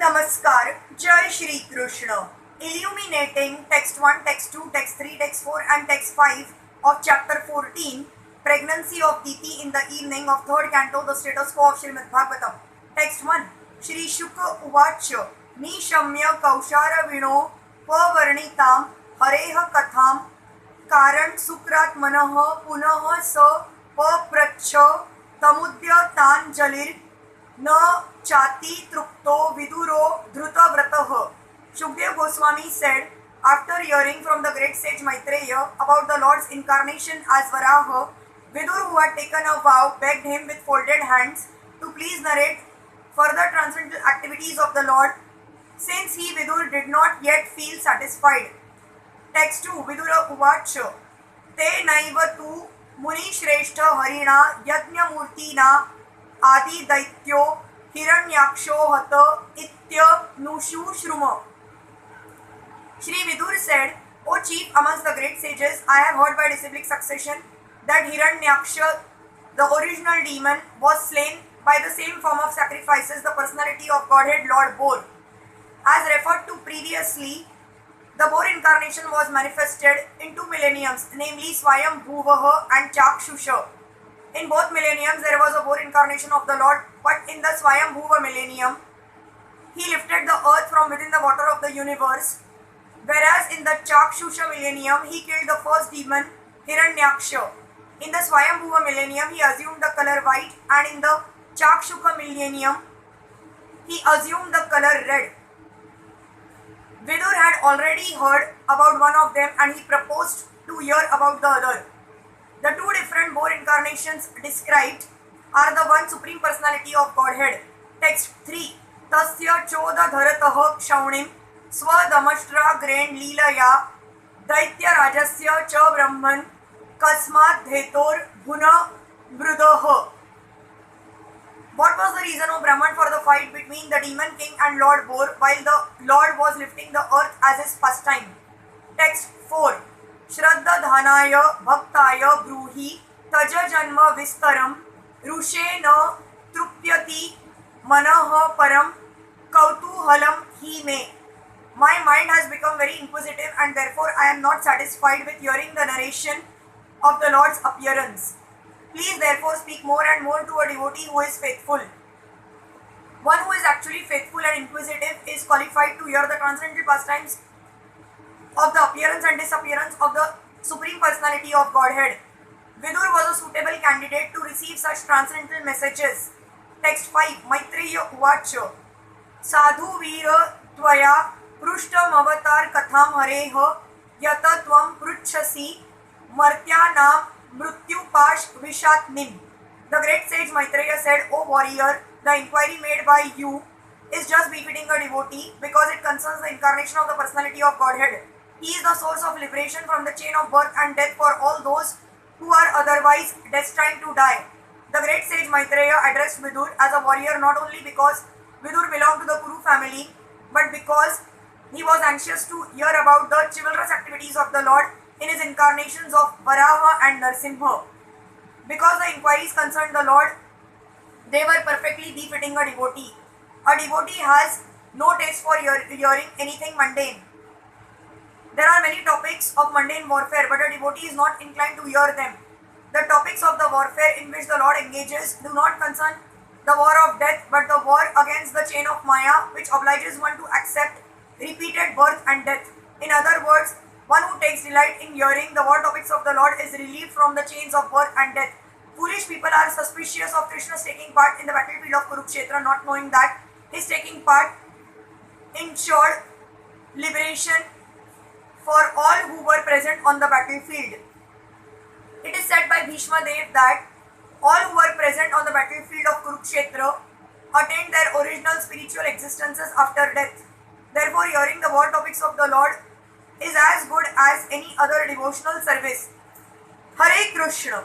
Namaskar, Jai Shri Krishna. Illuminating text 1, text 2, text 3, text 4 and text 5 of chapter 14, Pregnancy of Diti in the evening of 3rd Canto, the status quo of Srimad Bhagavatam. Text 1. Shri Shuka Uvacha Nishamya Kaushara Vino Pavarnitam Hareha Katham Karan Sukrat Manaha Punaha Sa Papracha Tamudya Tanjalir Na Chati Trupto Viduro Dhruta Vrataha. Shukdev Goswami said, after hearing from the great sage Maitreya about the Lord's incarnation as Varaha, Vidur, who had taken a vow, begged him with folded hands to please narrate further transcendental activities of the Lord, since he, Vidur, did not yet feel satisfied. Text 2. Vidura Uvacha Te Naiva Tu Muni Shrestha Harina Yajna Murtina Adi Daityo Hiranyaksho Hata Itya Nushu Shruma. Shri Vidur said, O chief amongst the great sages, I have heard by disciplic succession that Hiranyaksha, the original demon, was slain by the same form of sacrifices the personality of Godhead Lord bore. As referred to previously, the boar incarnation was manifested in 2 millenniums, namely Swayam Bhuvaha and Chakshusha. In both millenniums, there was a boar incarnation of the Lord, but in the Swayam Bhuva millennium, he lifted the earth from within the water of the universe, whereas in the Chakshusha millennium, he killed the first demon, Hiranyaksha. In the Swayam Bhuva millennium, he assumed the color white, and in the Chakshusha millennium, he assumed the color red. Vidur had already heard about one of them and he proposed to hear about the other. The two different boar incarnations described are the one Supreme Personality of Godhead. Text 3. Tasya choda dharataha kshaunim swadamashtra grain leelaya daitya rajasya cha brahman kasmat dhetor bhuna brudaha. What was the reason of Brahman for the fight between the demon king and Lord Boar while the Lord was lifting the earth as his pastime? Text 4. Shraddha dhanaya bhaktaya bruhi taja janma vistaram rushe na trupyati manaha param kautuhalam hi me. My mind has become very inquisitive and therefore I am not satisfied with hearing the narration of the Lord's appearance. Please therefore speak more and more to a devotee who is faithful. One who is actually faithful and inquisitive is qualified to hear the transcendental pastimes of the appearance and disappearance of the Supreme Personality of Godhead. Vidur was a suitable candidate to receive such transcendental messages. Text 5. Maitreya Uvacha Sadhu Veera Tvaya Prushtam Avatar Katham Hareha Yata Tvam Pruchasi Martyanam Mrityu Pash Vishatnim. The great sage Maitreya said, O warrior, the inquiry made by you is just befitting a devotee because it concerns the incarnation of the personality of Godhead. He is the source of liberation from the chain of birth and death for all those who are otherwise destined to die. The great sage Maitreya addressed Vidur as a warrior not only because Vidur belonged to the Kuru family, but because he was anxious to hear about the chivalrous activities of the Lord in his incarnations of Varaha and Narsimha. Because the inquiries concerned the Lord, they were perfectly befitting a devotee. A devotee has no taste for hearing anything mundane. There are many topics of mundane warfare, but a devotee is not inclined to hear them. The topics of the warfare in which the Lord engages do not concern the war of death, but the war against the chain of Maya, which obliges one to accept repeated birth and death. In other words, one who takes delight in hearing the war topics of the Lord is relieved from the chains of birth and death. Foolish people are suspicious of Krishna's taking part in the battlefield of Kurukshetra, not knowing that his taking part ensured liberation for all who were present on the battlefield. It is said by Bhishma Dev that all who were present on the battlefield of Kurukshetra attained their original spiritual existences after death. Therefore, hearing the war topics of the Lord is as good as any other devotional service. Hare Krishna.